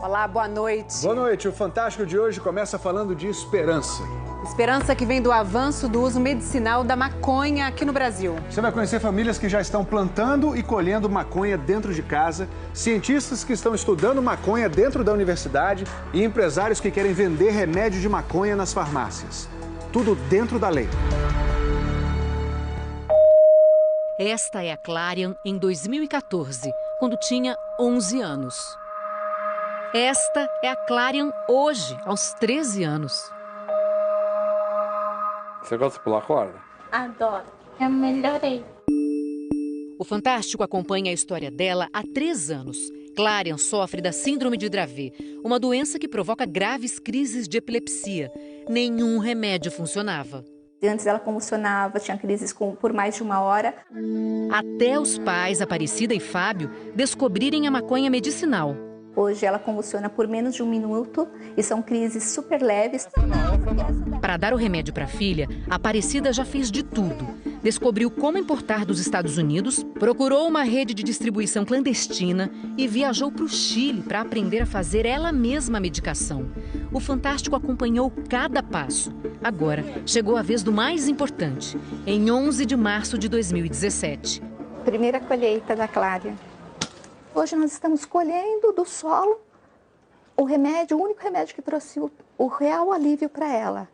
Olá, boa noite. Boa noite. O Fantástico de hoje começa falando de esperança. Esperança que vem do avanço do uso medicinal da maconha aqui no Brasil. Você vai conhecer famílias que já estão plantando e colhendo maconha dentro de casa, cientistas que estão estudando maconha dentro da universidade e empresários que querem vender remédio de maconha nas farmácias. Tudo dentro da lei. Esta é a Clarion em 2014, quando tinha 11 anos. Esta é a Clarion hoje, aos 13 anos. Você gosta de pular corda? Adoro. Eu melhorei. O Fantástico acompanha a história dela há 3 anos. Clarion sofre da síndrome de Dravet, uma doença que provoca graves crises de epilepsia. Nenhum remédio funcionava. Antes ela convulsionava, tinha crises por mais de 1 hora. Até os pais, Aparecida e Fábio, descobrirem a maconha medicinal. Hoje ela convulsiona por menos de 1 minuto e são crises super leves. Para dar o remédio para a filha, a Aparecida já fez de tudo. Descobriu como importar dos Estados Unidos, procurou uma rede de distribuição clandestina e viajou para o Chile para aprender a fazer ela mesma a medicação. O Fantástico acompanhou cada passo. Agora, chegou a vez do mais importante, em 11 de março de 2017. Primeira colheita da Clarion. Hoje nós estamos colhendo do solo o remédio, o único remédio que trouxe o real alívio para ela.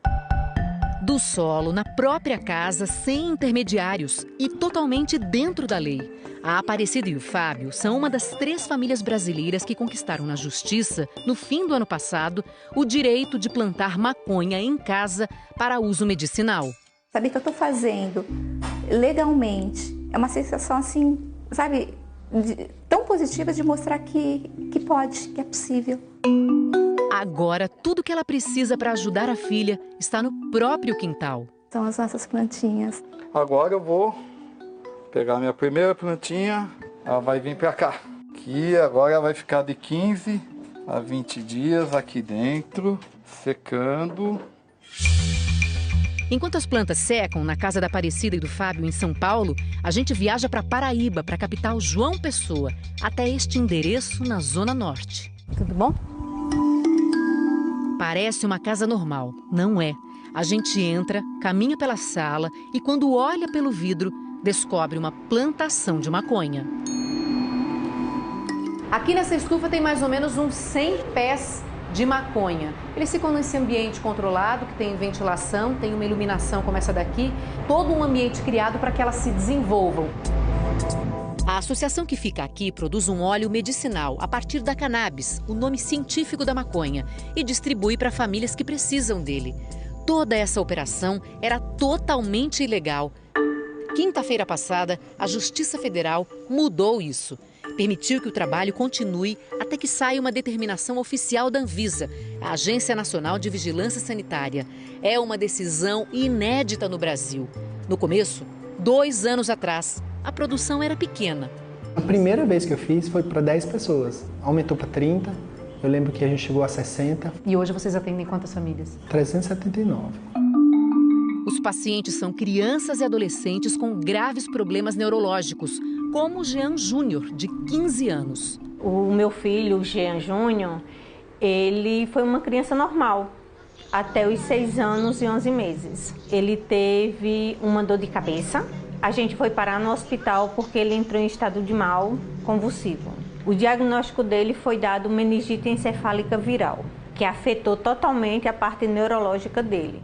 Do solo, na própria casa, sem intermediários e totalmente dentro da lei. A Aparecida e o Fábio são uma das 3 famílias brasileiras que conquistaram na justiça, no fim do ano passado, o direito de plantar maconha em casa para uso medicinal. Saber que eu estou fazendo legalmente é uma sensação assim, sabe, tão positiva de mostrar que pode, que é possível. Agora, tudo que ela precisa para ajudar a filha está no próprio quintal. São as nossas plantinhas. Agora eu vou pegar minha primeira plantinha, ela vai vir para cá. Aqui agora ela vai ficar de 15 a 20 dias aqui dentro, secando. Enquanto as plantas secam na casa da Aparecida e do Fábio em São Paulo, a gente viaja para Paraíba, para a capital João Pessoa, até este endereço na Zona Norte. Tudo bom? Parece uma casa normal. Não é. A gente entra, caminha pela sala e quando olha pelo vidro, descobre uma plantação de maconha. Aqui nessa estufa tem mais ou menos uns 100 pés de maconha. Eles ficam nesse ambiente controlado, que tem ventilação, tem uma iluminação como essa daqui, todo um ambiente criado para que elas se desenvolvam. A associação que fica aqui produz um óleo medicinal a partir da cannabis, o nome científico da maconha, e distribui para famílias que precisam dele. Toda essa operação era totalmente ilegal. Quinta-feira passada, a Justiça Federal mudou isso. Permitiu que o trabalho continue até que saia uma determinação oficial da Anvisa, a Agência Nacional de Vigilância Sanitária. É uma decisão inédita no Brasil. No começo, 2 anos atrás, a produção era pequena. A primeira vez que eu fiz foi para 10 pessoas. Aumentou para 30. Eu lembro que a gente chegou a 60. E hoje vocês atendem quantas famílias? 379. Os pacientes são crianças e adolescentes com graves problemas neurológicos, como o Jean Júnior, de 15 anos. O meu filho, o Jean Júnior, ele foi uma criança normal, até os 6 anos e 11 meses. Ele teve uma dor de cabeça. A gente foi parar no hospital porque ele entrou em estado de mal convulsivo. O diagnóstico dele foi dado meningite encefálica viral, que afetou totalmente a parte neurológica dele.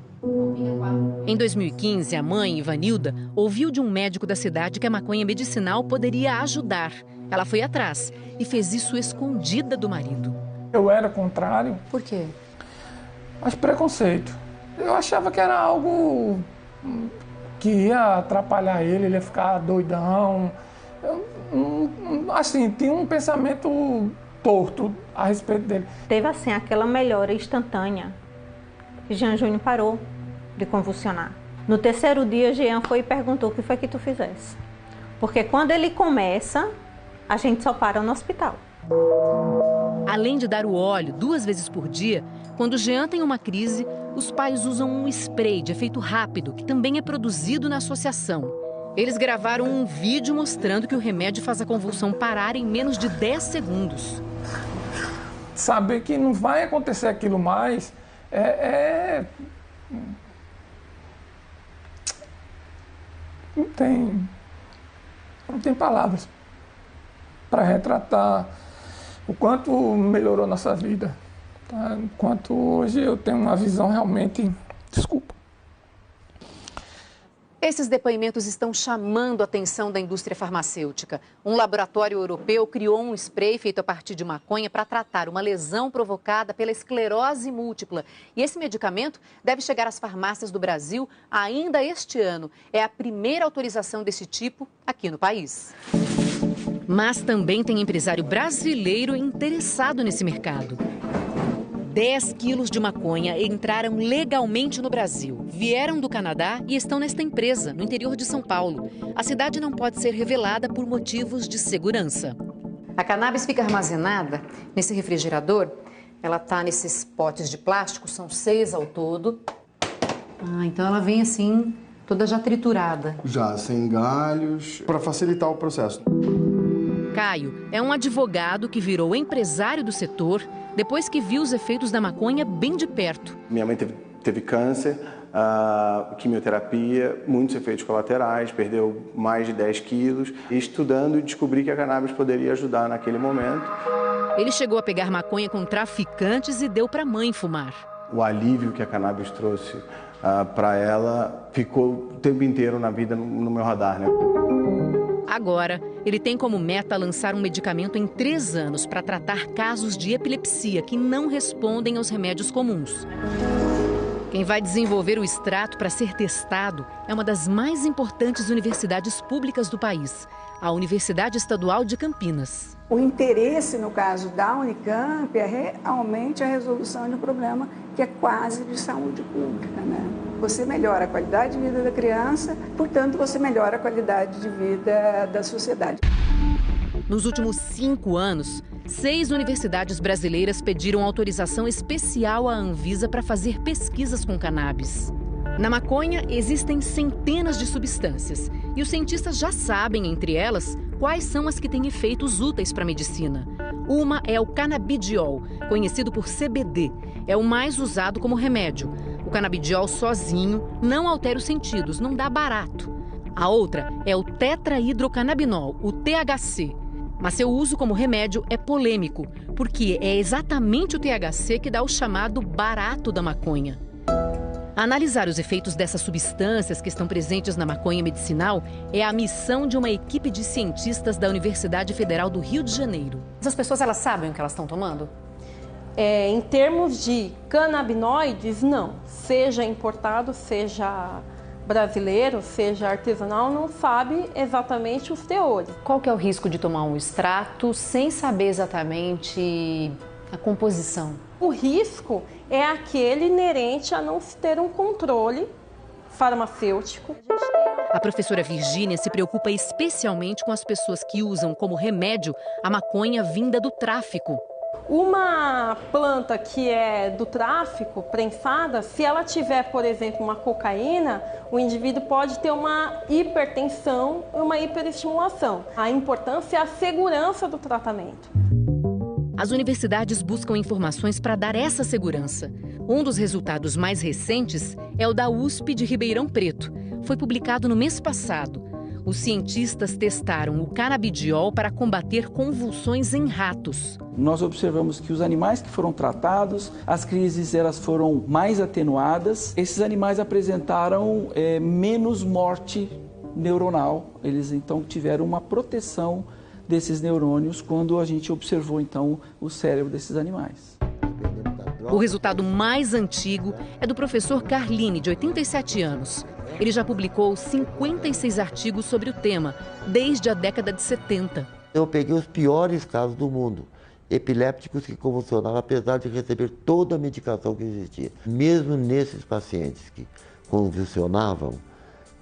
Em 2015, a mãe, Ivanilda, ouviu de um médico da cidade que a maconha medicinal poderia ajudar. Ela foi atrás e fez isso escondida do marido. Eu era contrário. Por quê? Mas preconceito. Eu achava que era algo que ia atrapalhar ele ia ficar doidão. Assim, tinha um pensamento torto a respeito dele. Teve assim aquela melhora instantânea. Jean Júnior parou de convulsionar. No 3º dia, Jean foi e perguntou: o que foi que tu fizesse? Porque quando ele começa, a gente só para no hospital. Além de dar o óleo 2 vezes por dia, quando Jean tem uma crise, os pais usam um spray de efeito rápido, que também é produzido na associação. Eles gravaram um vídeo mostrando que o remédio faz a convulsão parar em menos de 10 segundos. saber que não vai acontecer aquilo mais, não tem palavras para retratar o quanto melhorou nossa vida, tá? O quanto hoje eu tenho uma visão realmente... Desculpa. Esses depoimentos estão chamando a atenção da indústria farmacêutica. Um laboratório europeu criou um spray feito a partir de maconha para tratar uma lesão provocada pela esclerose múltipla. E esse medicamento deve chegar às farmácias do Brasil ainda este ano. É a primeira autorização desse tipo aqui no país. Mas também tem empresário brasileiro interessado nesse mercado. 10 quilos de maconha entraram legalmente no Brasil. Vieram do Canadá e estão nesta empresa, no interior de São Paulo. A cidade não pode ser revelada por motivos de segurança. A cannabis fica armazenada nesse refrigerador. Ela está nesses potes de plástico, são 6 ao todo. Então ela vem assim, toda já triturada. Já, sem galhos, para facilitar o processo. Caio é um advogado que virou empresário do setor depois que viu os efeitos da maconha bem de perto. Minha mãe teve câncer, quimioterapia, muitos efeitos colaterais, perdeu mais de 10 quilos. E estudando, descobri que a cannabis poderia ajudar naquele momento. Ele chegou a pegar maconha com traficantes e deu para a mãe fumar. O alívio que a cannabis trouxe para ela ficou o tempo inteiro na vida no meu radar, né? Agora, ele tem como meta lançar um medicamento em 3 anos para tratar casos de epilepsia que não respondem aos remédios comuns. Quem vai desenvolver o extrato para ser testado é uma das mais importantes universidades públicas do país, a Universidade Estadual de Campinas. O interesse, no caso da Unicamp, é realmente a resolução de um problema que é quase de saúde pública, né? Você melhora a qualidade de vida da criança, portanto, você melhora a qualidade de vida da sociedade. Nos últimos 5 anos, 6 universidades brasileiras pediram autorização especial à Anvisa para fazer pesquisas com cannabis. Na maconha, existem centenas de substâncias e os cientistas já sabem, entre elas, quais são as que têm efeitos úteis para a medicina. Uma é o canabidiol, conhecido por CBD. É o mais usado como remédio. O canabidiol sozinho não altera os sentidos, não dá barato. A outra é o tetrahidrocannabinol, o THC. Mas seu uso como remédio é polêmico, porque é exatamente o THC que dá o chamado barato da maconha. Analisar os efeitos dessas substâncias que estão presentes na maconha medicinal é a missão de uma equipe de cientistas da Universidade Federal do Rio de Janeiro. As pessoas, elas sabem o que elas estão tomando? Em termos de canabinoides, não. Seja importado, seja brasileiro, seja artesanal, não sabe exatamente os teores. Qual que é o risco de tomar um extrato sem saber exatamente a composição? O risco é aquele inerente a não se ter um controle farmacêutico. A professora Virgínia se preocupa especialmente com as pessoas que usam como remédio a maconha vinda do tráfico. Uma planta que é do tráfico, prensada, se ela tiver, por exemplo, uma cocaína, o indivíduo pode ter uma hipertensão e uma hiperestimulação. A importância é a segurança do tratamento. As universidades buscam informações para dar essa segurança. Um dos resultados mais recentes é o da USP de Ribeirão Preto. Foi publicado no mês passado. Os cientistas testaram o canabidiol para combater convulsões em ratos. Nós observamos que os animais que foram tratados, as crises elas foram mais atenuadas. Esses animais apresentaram menos morte neuronal. Eles então tiveram uma proteção desses neurônios quando a gente observou então o cérebro desses animais. O resultado mais antigo é do professor Carline, de 87 anos. Ele já publicou 56 artigos sobre o tema, desde a década de 70. Eu peguei os piores casos do mundo, epilépticos que convulsionavam, apesar de receber toda a medicação que existia. Mesmo nesses pacientes que convulsionavam,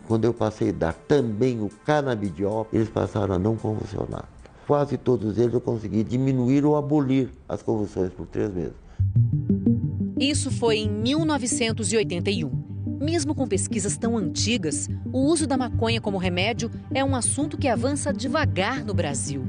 quando eu passei a dar também o canabidiol, eles passaram a não convulsionar. Quase todos eles eu consegui diminuir ou abolir as convulsões por 3 meses. Isso foi em 1981. Mesmo com pesquisas tão antigas, o uso da maconha como remédio é um assunto que avança devagar no Brasil.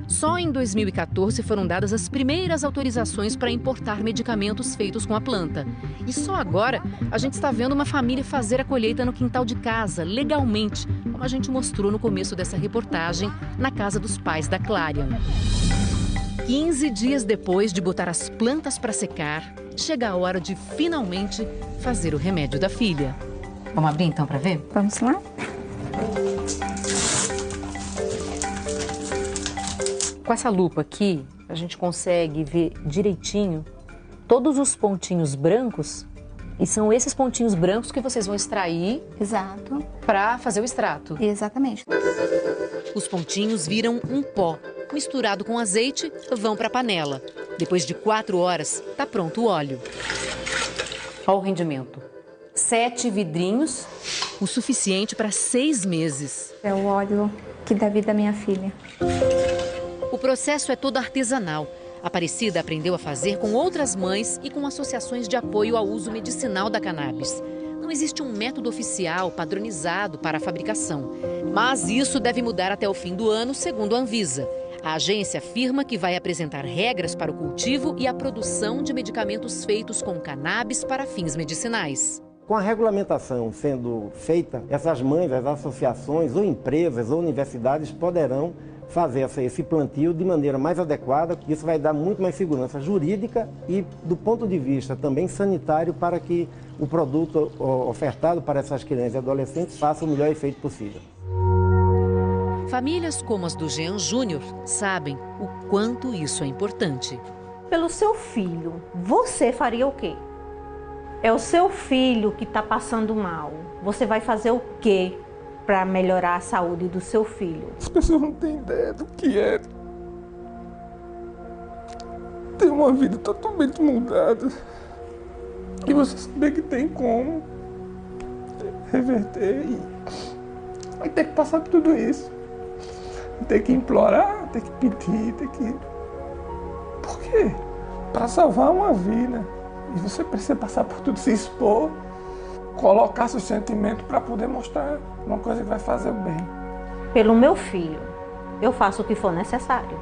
Só em 2014 foram dadas as primeiras autorizações para importar medicamentos feitos com a planta. E só agora a gente está vendo uma família fazer a colheita no quintal de casa, legalmente, como a gente mostrou no começo dessa reportagem, na casa dos pais da Clarion. 15 dias depois de botar as plantas para secar, chega a hora de finalmente fazer o remédio da filha. Vamos abrir então para ver? Vamos lá. Com essa lupa aqui, a gente consegue ver direitinho todos os pontinhos brancos, e são esses pontinhos brancos que vocês vão extrair. Exato. Para fazer o extrato. Exatamente. Os pontinhos viram um pó. Misturado com azeite, vão para a panela. Depois de 4 horas, está pronto o óleo. Olha o rendimento. 7 vidrinhos. O suficiente para 6 meses. É o óleo que dá vida à minha filha. O processo é todo artesanal. A Aparecida aprendeu a fazer com outras mães e com associações de apoio ao uso medicinal da cannabis. Não existe um método oficial padronizado para a fabricação. Mas isso deve mudar até o fim do ano, segundo a Anvisa. A agência afirma que vai apresentar regras para o cultivo e a produção de medicamentos feitos com cannabis para fins medicinais. Com a regulamentação sendo feita, essas mães, as associações, ou empresas, ou universidades poderão fazer esse plantio de maneira mais adequada. Isso vai dar muito mais segurança jurídica e, do ponto de vista também sanitário, para que o produto ofertado para essas crianças e adolescentes faça o melhor efeito possível. Famílias como as do Jean Júnior sabem o quanto isso é importante. Pelo seu filho, você faria o quê? É o seu filho que está passando mal. Você vai fazer o quê para melhorar a saúde do seu filho? As pessoas não têm ideia do que é ter uma vida totalmente mudada. E você saber que tem como reverter e ter que passar por tudo isso. Ter que implorar, ter que pedir, ter que... Por quê? Para salvar uma vida. E você precisa passar por tudo, se expor, colocar seu sentimento para poder mostrar uma coisa que vai fazer o bem. Pelo meu filho, eu faço o que for necessário.